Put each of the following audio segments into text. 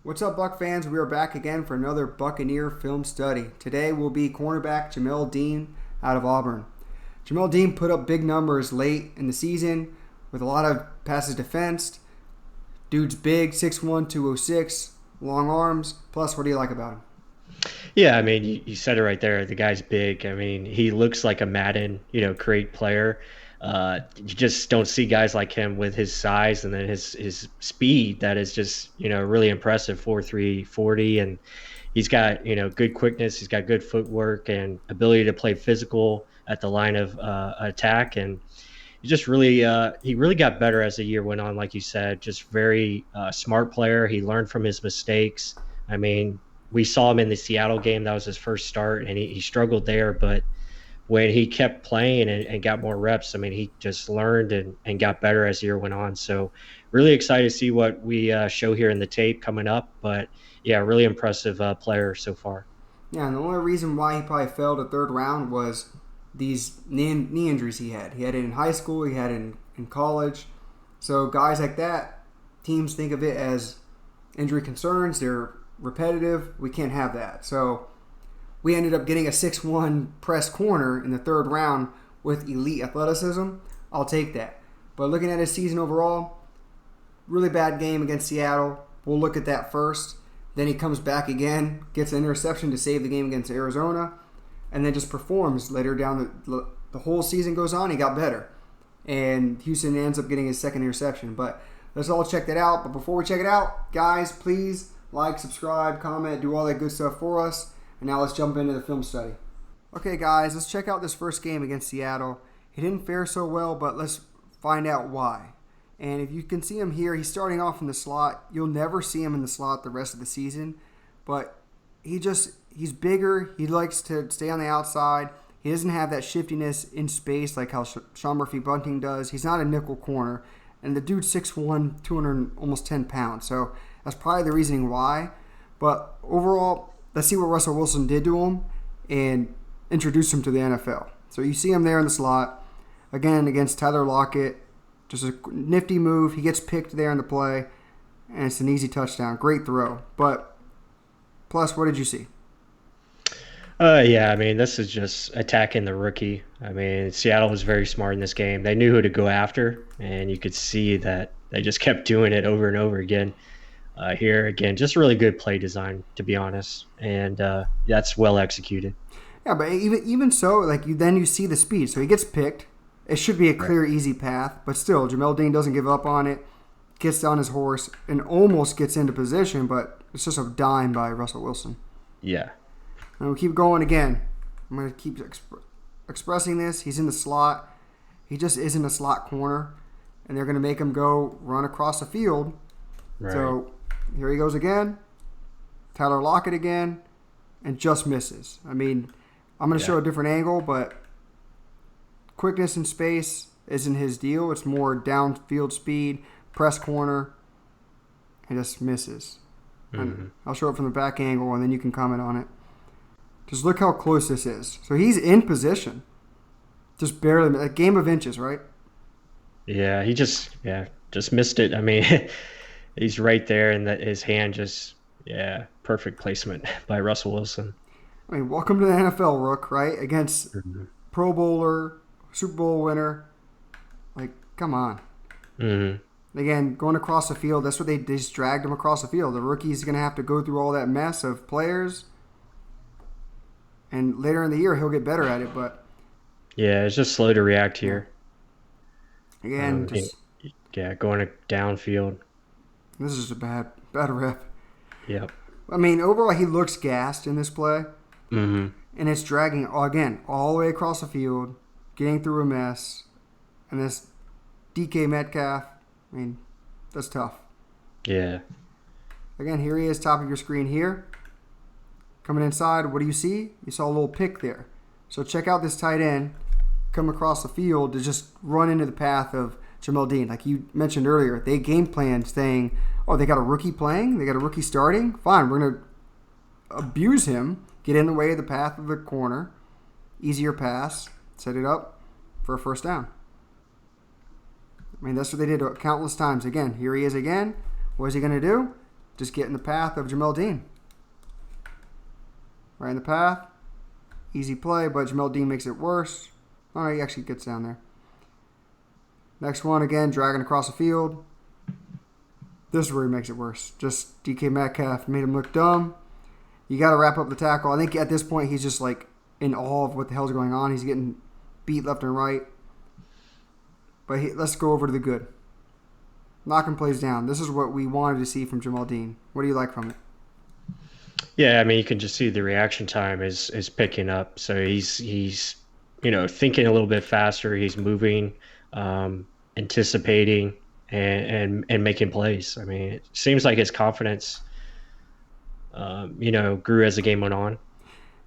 What's up, Buck fans? We are back again for another Buccaneer film study. Today will be cornerback Jamel Dean out of Auburn. Jamel Dean put up big numbers late in the season with a lot of passes defensed. Dude's big, 6'1", 206, long arms. Plus, what do you like about him? Yeah, I mean, you said it right there. The guy's big. I mean, he looks like a Madden, create player. You just don't see guys like him with his size and then his speed that is just, really impressive, 4.3 40. And he's got, good quickness. He's got good footwork and ability to play physical at the line of attack. And he really got better as the year went on, like you said, just very smart player. He learned from his mistakes. I mean, we saw him in the Seattle game. That was his first start, and he struggled there. But when he kept playing and got more reps, I mean, he just learned and got better as the year went on. So really excited to see what we show here in the tape coming up. But, yeah, really impressive player so far. Yeah, and the only reason why he probably fell to third round was these knee injuries he had. He had it in high school. He had it in college. So guys like that, teams think of it as injury concerns. They're repetitive. We can't have that. So we ended up getting a 6'1" press corner in the third round with elite athleticism. I'll take that. But looking at his season overall, really bad game against Seattle. We'll look at that first. Then he comes back again, gets an interception to save the game against Arizona, and then just performs later down the whole season goes on. He got better. And Houston ends up getting his second interception. But let's all check that out. But before we check it out, guys, please like, subscribe, comment, do all that good stuff for us. And now let's jump into the film study. Okay, guys, let's check out this first game against Seattle. He didn't fare so well, but let's find out why. And if you can see him here, he's starting off in the slot. You'll never see him in the slot the rest of the season. But he's bigger. He likes to stay on the outside. He doesn't have that shiftiness in space like how Sean Murphy-Bunting does. He's not a nickel corner. And the dude's 6'1", 200, almost 10 pounds. So that's probably the reasoning why. But overall, let's see what Russell Wilson did to him and introduce him to the NFL. So you see him there in the slot. Again, against Tyler Lockett. Just a nifty move. He gets picked there in the play. And it's an easy touchdown. Great throw. But, plus, what did you see? Yeah, I mean, this is just attacking the rookie. I mean, Seattle was very smart in this game. They knew who to go after, and you could see that they just kept doing it over and over again. Here, again, just really good play design, to be honest, and that's well executed. Yeah, but even so, like you see the speed. So he gets picked. It should be a clear, easy path, but still, Jamel Dean doesn't give up on it, gets down his horse, and almost gets into position, but it's just a dime by Russell Wilson. Yeah. And we'll keep going again. I'm going to keep expressing this. He's in the slot. He just isn't a slot corner, and they're going to make him go run across the field. Right. So here he goes again. Tyler Lockett again, and just misses. I mean, I'm going to show a different angle, but quickness in space isn't his deal. It's more downfield speed, press corner, and just misses. And I'll show it from the back angle, and then you can comment on it. Just look how close this is. So he's in position. Just barely. A game of inches, right? Yeah, he just missed it. I mean, he's right there, and his hand just, perfect placement by Russell Wilson. I mean, welcome to the NFL, Rook, right? Against Pro Bowler, Super Bowl winner. Like, come on. Again, going across the field, that's what they just dragged him across the field. The rookie's going to have to go through all that mess of players. And later in the year, he'll get better at it, but... Yeah, it's just slow to react here. Again, going downfield. This is a bad rep. Yep. I mean, overall, he looks gassed in this play. Mm-hmm. And it's dragging, again, all the way across the field, getting through a mess. And this DK Metcalf, I mean, that's tough. Yeah. Again, here he is, top of your screen here. Coming inside, what do you see? You saw a little pick there. So check out this tight end come across the field to just run into the path of Jamel Dean. Like you mentioned earlier, they game planned saying, oh, they got a rookie playing? They got a rookie starting? Fine, we're going to abuse him, get in the way of the path of the corner, easier pass, set it up for a first down. I mean, that's what they did countless times. Again, here he is again. What is he going to do? just get in the path of Jamel Dean. Right in the path. Easy play, but Jamel Dean makes it worse. Oh, he actually gets down there. Next one, again, dragging across the field. This is where he makes it worse. Just DK Metcalf made him look dumb. You got to wrap up the tackle. I think at this point he's just like in awe of what the hell's going on. He's getting beat left and right. But let's go over to the good. Knocking plays down. This is what we wanted to see from Jamel Dean. What do you like from it? Yeah, I mean, you can just see the reaction time is picking up. So he's thinking a little bit faster. He's moving, anticipating, and making plays. I mean, it seems like his confidence, grew as the game went on.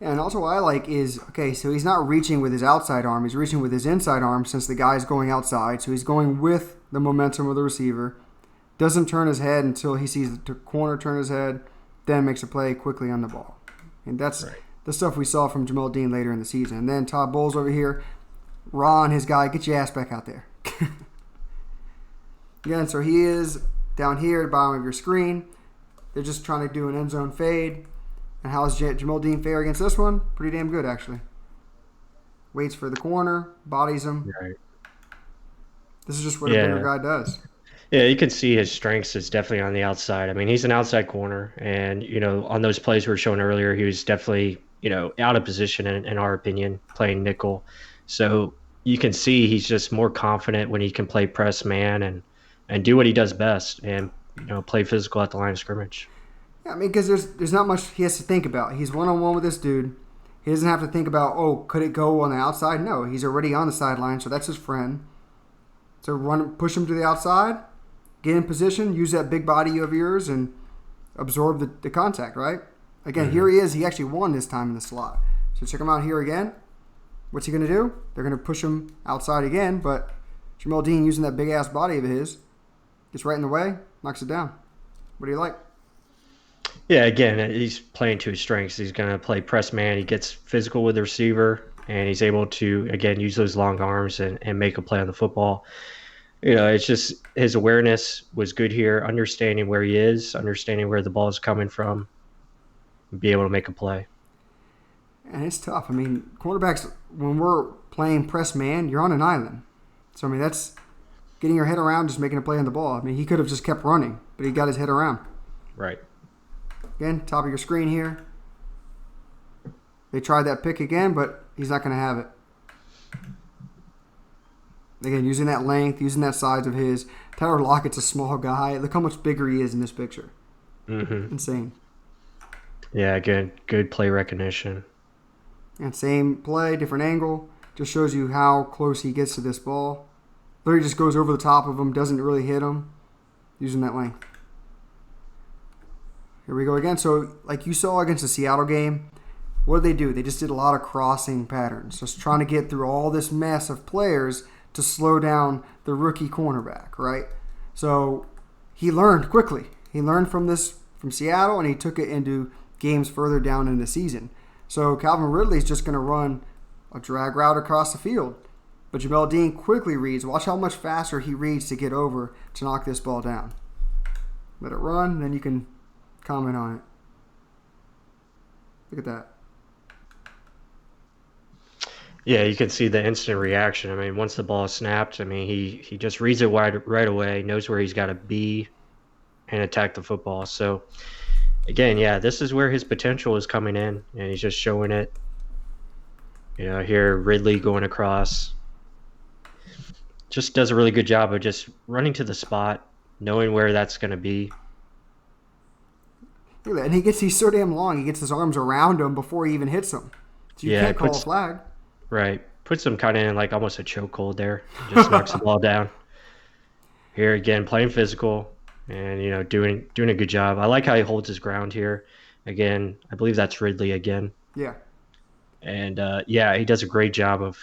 Yeah, and also what I like is, okay, so he's not reaching with his outside arm. He's reaching with his inside arm since the guy's going outside. So he's going with the momentum of the receiver. Doesn't turn his head until he sees the corner turn his head, then makes a play quickly on the ball. And that's right. The stuff we saw from Jamel Dean later in the season. And then Todd Bowles over here, Ron, his guy, get your ass back out there. Again, so he is down here at the bottom of your screen. They're just trying to do an end zone fade. And how's Jamel Dean fare against this one? Pretty damn good, actually. Waits for the corner, bodies him. Right. This is just what a bigger guy does. Yeah, you can see his strengths is definitely on the outside. I mean, he's an outside corner. And, on those plays we were showing earlier, he was definitely, out of position, in our opinion, playing nickel. So you can see he's just more confident when he can play press man and do what he does best and, play physical at the line of scrimmage. Yeah, I mean, because there's not much he has to think about. He's one-on-one with this dude. He doesn't have to think about, could it go on the outside? No, he's already on the sideline, so that's his friend. So push him to the outside, get in position, use that big body of yours, and absorb the contact, right? Again, Here he is. He actually won this time in the slot. So check him out here again. What's he going to do? They're going to push him outside again, but Jamel Dean, using that big-ass body of his, gets right in the way, knocks it down. What do you like? Yeah, again, he's playing to his strengths. He's going to play press man. He gets physical with the receiver, and he's able to, again, use those long arms and make a play on the football. It's just his awareness was good here, understanding where he is, understanding where the ball is coming from, and be able to make a play. And it's tough. I mean, cornerbacks, when we're playing press man, you're on an island. So, I mean, that's getting your head around, just making a play on the ball. I mean, he could have just kept running, but he got his head around. Right. Again, top of your screen here. They tried that pick again, but he's not going to have it. Again, using that length, using that size of his. Tyler Lockett's a small guy. Look how much bigger he is in this picture. Mm-hmm. Insane. Yeah, good play recognition. And same play, different angle. Just shows you how close he gets to this ball. Literally just goes over the top of him, doesn't really hit him, using that length. Here we go again. So, like you saw against the Seattle game, what did they do? They just did a lot of crossing patterns, just trying to get through all this mess of players to slow down the rookie cornerback, right? So, he learned quickly. He learned from Seattle, and he took it into games further down in the season. So, Calvin Ridley's just going to run a drag route across the field. But Jamel Dean quickly reads. Watch how much faster he reads to get over to knock this ball down. Let it run, then you can comment on it. Look at that. Yeah, you can see the instant reaction. I mean, once the ball is snapped, I mean, he just reads it right away, knows where he's got to be, and attack the football. So, again, yeah, this is where his potential is coming in, and he's just showing it. Here, Ridley going across. Just does a really good job of just running to the spot, knowing where that's going to be. Look at that. And he's so damn long, he gets his arms around him before he even hits him. So you can't call a flag. Right. Puts him kind of in like almost a chokehold there. Just knocks the ball down. Here again, playing physical and, doing a good job. I like how he holds his ground here. Again, I believe that's Ridley again. Yeah. And, he does a great job of,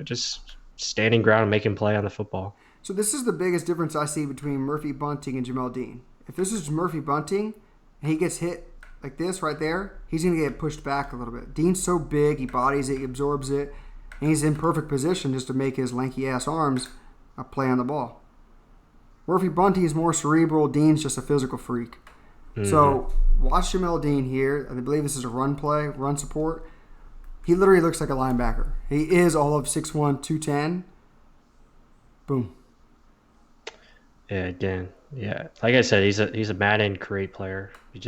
just standing ground and making play on the football. So this is the biggest difference I see between Murphy Bunting and Jamel Dean. If this is Murphy Bunting and he gets hit like this right there, he's going to get pushed back a little bit. Dean's so big, he bodies it, he absorbs it, and he's in perfect position just to make his lanky-ass arms play on the ball. Murphy Bunting is more cerebral. Dean's just a physical freak. So watch Jamel Dean here. I believe this is a run play, run support. He literally looks like a linebacker. He is all of 6'1", 210. Boom. Yeah, again, yeah. Like I said, he's a Madden create player. You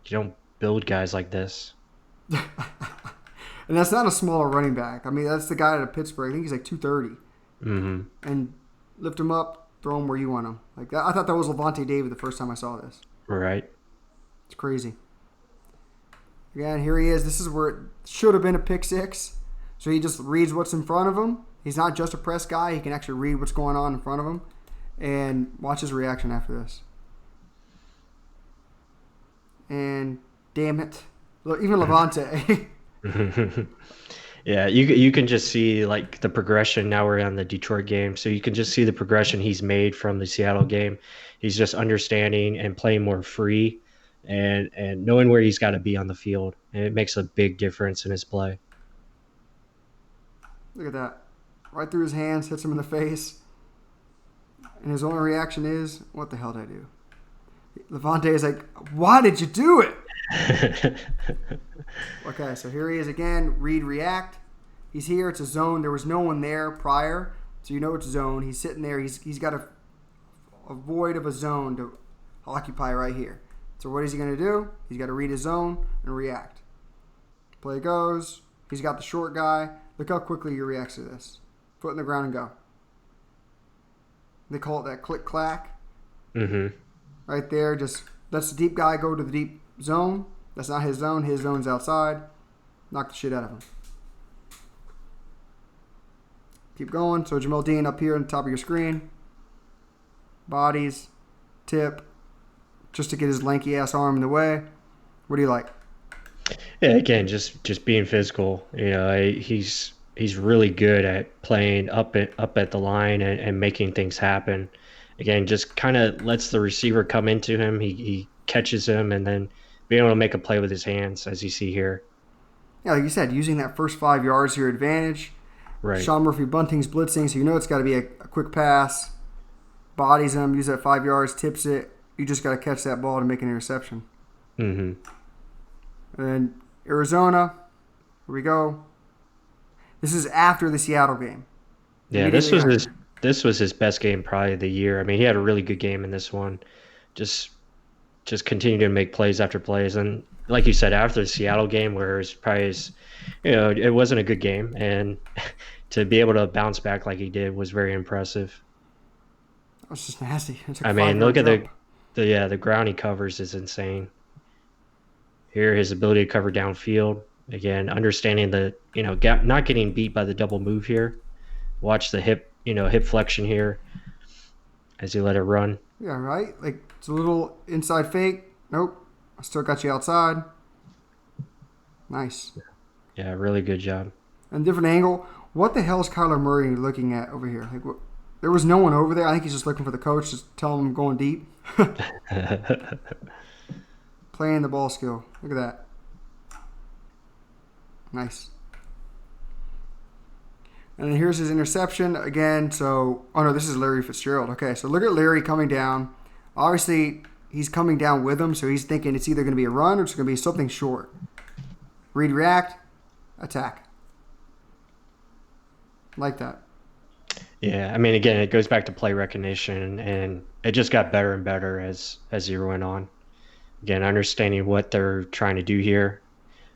don't build guys like this. And that's not a smaller running back. I mean, that's the guy out of Pittsburgh. I think he's like 230. And lift him up, throw him where you want him. Like I thought that was Levante David the first time I saw this. Right. It's crazy. Again, here he is. This is where it should have been a pick six. So he just reads what's in front of him. He's not just a press guy. He can actually read what's going on in front of him. And watch his reaction after this. And damn it. Look, even Levante. Yeah, you can just see like the progression. Now we're on the Detroit game, so you can just see the progression he's made from the Seattle game. He's just understanding and playing more free and knowing where he's got to be on the field. And it makes a big difference in his play. Look at that. Right through his hands, hits him in the face. And his only reaction is, what the hell did I do? Levante is like, why did you do it? Okay, so here he is again. Read, react. He's here. It's a zone. There was no one there prior, so you know it's a zone. He's sitting there. He's got a void of a zone to occupy right here. So what is he going to do? He's got to read his zone and react. Play goes. He's got the short guy. Look how quickly he reacts to this. Foot in the ground and go. They call it that click-clack. Right there. Just lets the deep guy go to the deep zone. That's not his zone. His zone's outside. Knock the shit out of him. Keep going. So Jamel Dean up here on the top of your screen. Bodies. Tip. Just to get his lanky ass arm in the way. What do you like? Yeah, again, just being physical. You know, he's really good at playing up at the line and making things happen. Again, just kind of lets the receiver come into him. He catches him and then being able to make a play with his hands, as you see here. Yeah, like you said, using that first 5 yards to your advantage. Right. Sean Murphy-Bunting's blitzing, so you know it's got to be a quick pass. Bodies him, use that 5 yards, tips it. You just got to catch that ball to make an interception. And then Arizona, here we go. This is after the Seattle game. Yeah, this was his best game probably of the year. I mean, he had a really good game in this one. Just continue to make plays after plays. And like you said, after the Seattle game, where it's probably it wasn't a good game, and to be able to bounce back like he did was very impressive. That was just nasty. I mean, look at the ground he covers is insane. Here, his ability to cover downfield. Again, understanding not getting beat by the double move here. Watch the hip flexion here as you let it run. Yeah, right? Like, it's a little inside fake. Nope. I still got you outside. Nice. Yeah, really good job. And different angle. What the hell is Kyler Murray looking at over here? Like, there was no one over there. I think he's just looking for the coach to tell him I'm going deep. Playing the ball skill. Look at that. Nice. And then here's his interception again. So, this is Larry Fitzgerald. Okay, so look at Larry coming down. Obviously, he's coming down with him, so he's thinking it's either going to be a run or it's going to be something short. Read, react, attack. Like that. Yeah, I mean, again, it goes back to play recognition, and it just got better and better as the year went on. Again, understanding what they're trying to do here.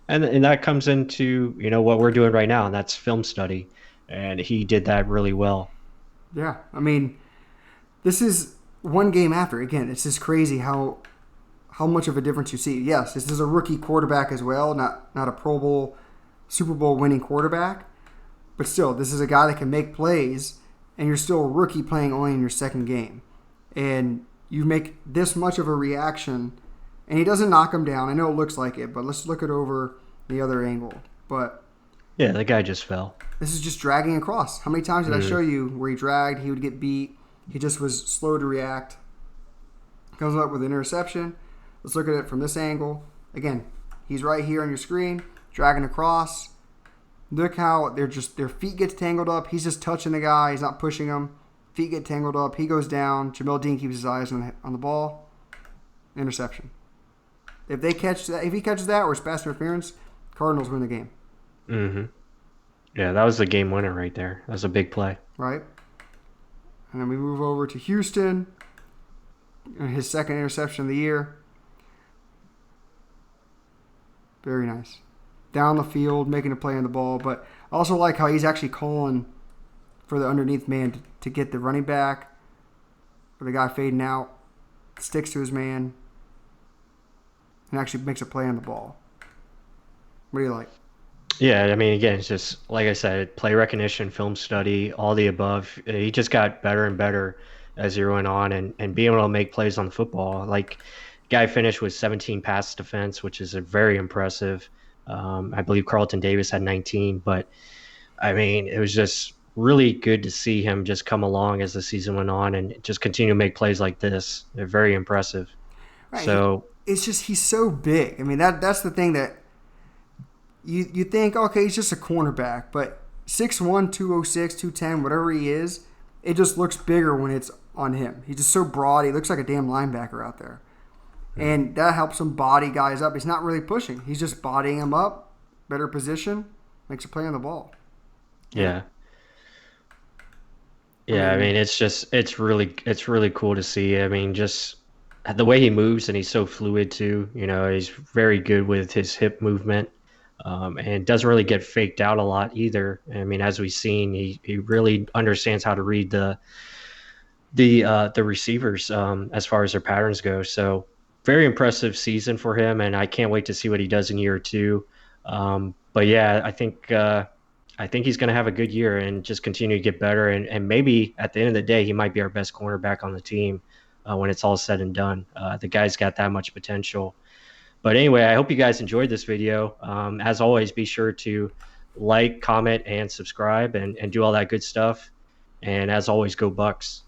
And that comes into, what we're doing right now, and that's film study. And he did that really well. Yeah, I mean, this is one game after. Again, it's just crazy how much of a difference you see. Yes, this is a rookie quarterback as well, not a Pro Bowl, Super Bowl winning quarterback. But still, this is a guy that can make plays, and you're still a rookie playing only in your second game. And you make this much of a reaction, and he doesn't knock him down. I know it looks like it, but let's look it over the other angle. But yeah, the guy just fell. This is just dragging across. How many times did I show you where he dragged, he would get beat, he just was slow to react. Comes up with an interception. Let's look at it from this angle. Again, he's right here on your screen, dragging across. Look how their feet get tangled up. He's just touching the guy. He's not pushing him. Feet get tangled up. He goes down. Jamel Dean keeps his eyes on the ball. Interception. If they catch that, if he catches that or it's pass interference, Cardinals win the game. Mm-hmm. Yeah, that was the game winner right there. That was a big play. Right? And then we move over to Houston. His second interception of the year. Very nice. Down the field, making a play on the ball. But I also like how he's actually calling for the underneath man to get the running back. For the guy fading out. Sticks to his man. And actually makes a play on the ball. What do you like? Yeah, I mean, again, it's just like I said, play recognition, film study, all the above. He just got better and better as he went on, and being able to make plays on the football. Like, guy finished with 17 pass defense, which is a very impressive. I believe Carlton Davis had 19, but I mean, it was just really good to see him just come along as the season went on and just continue to make plays like this. They're very impressive. Right. So, It's just he's so big. I mean, that's the thing that you think, okay, he's just a cornerback, but 6'1", 206, 210, whatever he is, it just looks bigger when it's on him. He's just so broad. He looks like a damn linebacker out there. And that helps him body guys up. He's not really pushing. He's just bodying them up, better position, makes a play on the ball. yeah. Yeah, I mean, it's really cool to see. I mean, just the way he moves and he's so fluid too. You know, he's very good with his hip movement, and doesn't really get faked out a lot either. I mean, as we've seen, he really understands how to read the receivers as far as their patterns go. So very impressive season for him, and I can't wait to see what he does in year two. But yeah, I think he's going to have a good year and just continue to get better. And maybe at the end of the day, he might be our best cornerback on the team when it's all said and done. The guy's got that much potential. But anyway, I hope you guys enjoyed this video. As always, be sure to like, comment, and subscribe and do all that good stuff. And as always, go Bucs.